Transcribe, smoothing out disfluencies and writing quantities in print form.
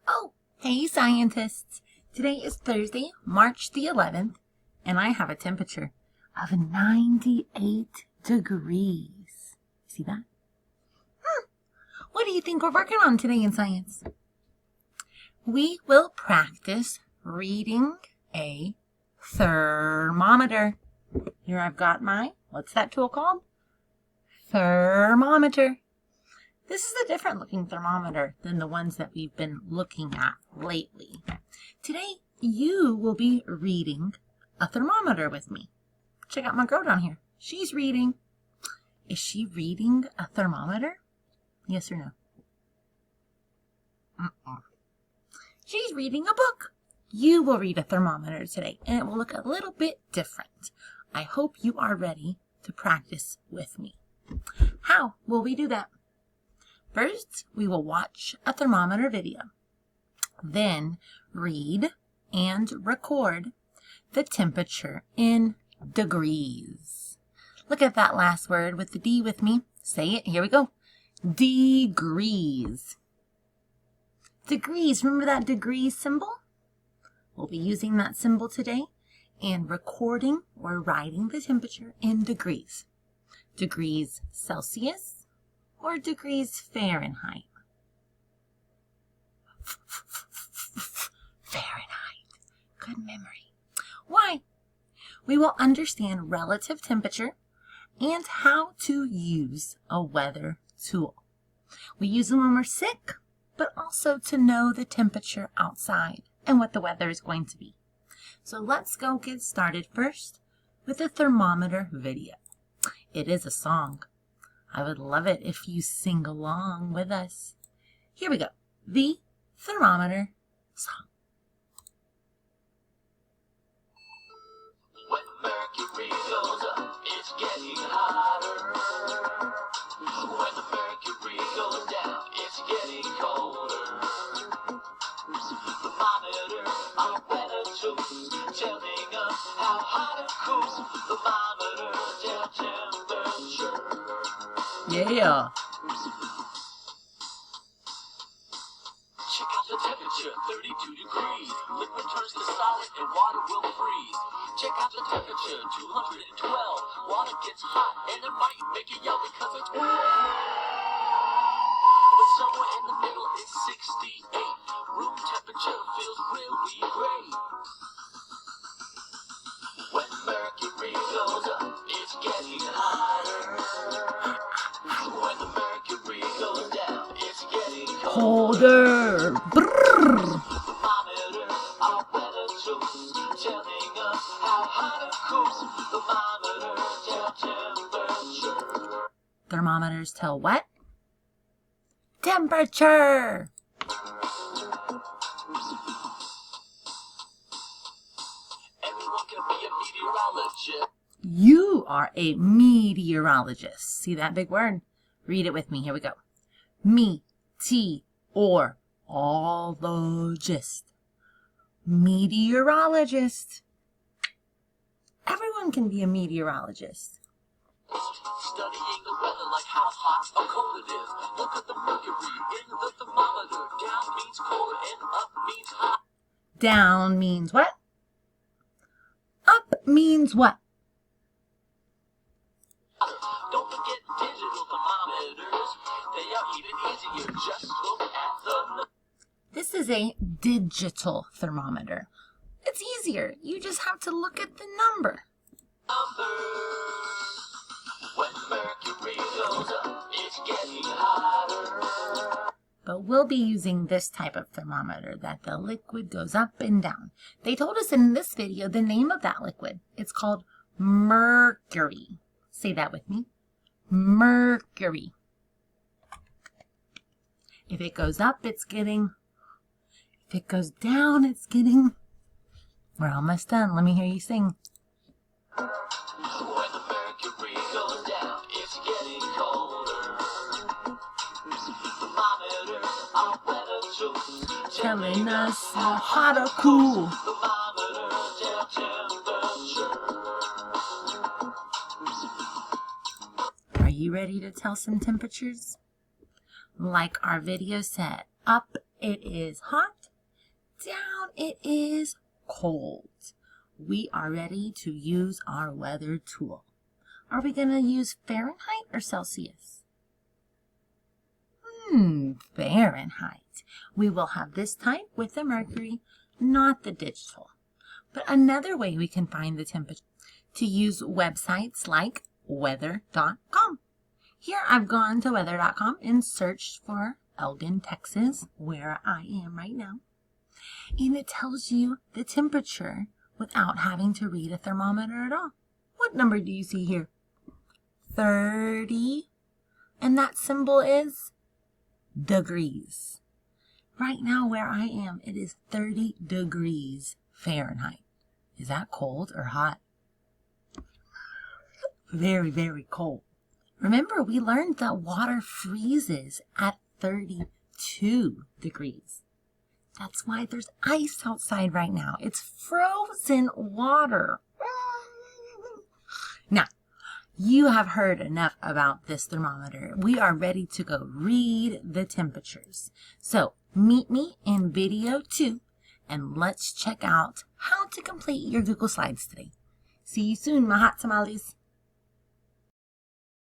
Oh, hey scientists! Today is Thursday, March the 11th, and I have a temperature of 98 degrees. See that? What do you think we're working on today in science? We will practice reading a thermometer. Here I've got my, what's that tool called? Thermometer. This is a different looking thermometer than the ones that we've been looking at lately. Today, you will be reading a thermometer with me. Check out my girl down here. She's reading. Is she reading a thermometer? Yes or no? She's reading a book. You will read a thermometer today, and it will look a little bit different. I hope you are ready to practice with me. How will we do that? First, we will watch a thermometer video. Then, read and record the temperature in degrees. Look at that last word with the D with me. Say it. Here we go. Degrees. Degrees. Remember that degrees symbol? We'll be using that symbol today and recording or writing the temperature in degrees. Degrees Celsius or degrees Fahrenheit? Fahrenheit. Good memory. Why? We will understand relative temperature and how to use a weather tool. We use them when we're sick, but also to know the temperature outside and what the weather is going to be. So let's go get started first with the thermometer video. It is a song. I would love it if you sing along with us. Here we go. The Thermometer Song. When mercury goes up, it's getting hotter. When the mercury goes down, it's getting colder. Thermometers are weather tools, telling us how hot or cool. Thermometers tell temperature. Yeah. Check out the temperature, 32 degrees. Liquid turns to solid and water will freeze. Check out the temperature, 212. Water gets hot and it might make you yell because it's warm. But somewhere in the middle is 68. Room temperature feels really great. When mercury goes up, it's getting hotter. When the mercury goes down, it's getting Colder. Brrr. Thermometers are weather tools, telling us how hot or cool. Thermometers tell temperature. Thermometers tell what? Temperature. Everyone can be a meteorologist. You are a meteorologist. See that big word? Read it with me. Here we go. Me-T-or-ologist. Meteorologist. Everyone can be a meteorologist. Studying the weather like how hot or cold it is. Look at the mercury in the thermometer. Down means cold and up means hot. Down means what? Up means what? Don't forget digital thermometers. They are even easier. Just look at the This is a digital thermometer. It's easier. You just have to look at the number. numbers. When mercury goes up, it's getting hotter. But we'll be using this type of thermometer that the liquid goes up and down. They told us in this video the name of that liquid. It's called mercury. Say that with me. Mercury. If it goes up, it's getting. If it goes down, it's getting. We're almost done. Let me hear you sing. When the mercury goes down, it's getting colder. Thermometers are weather tools, Telling us how hot or cool. Thermometers tell temperature. Are you ready to tell some temperatures? Like our video said, up it is hot. Down, it is cold. We are ready to use our weather tool. Are we going to use Fahrenheit or Celsius? Fahrenheit. We will have this type with the mercury, not the digital. But another way we can find the temperature to use websites like weather.com. Here I've gone to weather.com and searched for Elgin, Texas, where I am right now. And it tells you the temperature without having to read a thermometer at all. What number do you see here? 30. And that symbol is degrees. Right now where I am, it is 30 degrees Fahrenheit. Is that cold or hot? Very, very cold. Remember, we learned that water freezes at 32 degrees. That's why there's ice outside right now. It's frozen water. Now, you have heard enough about this thermometer. We are ready to go read the temperatures. So, meet me in video 2, and let's check out how to complete your Google Slides today. See you soon, my hot tamales.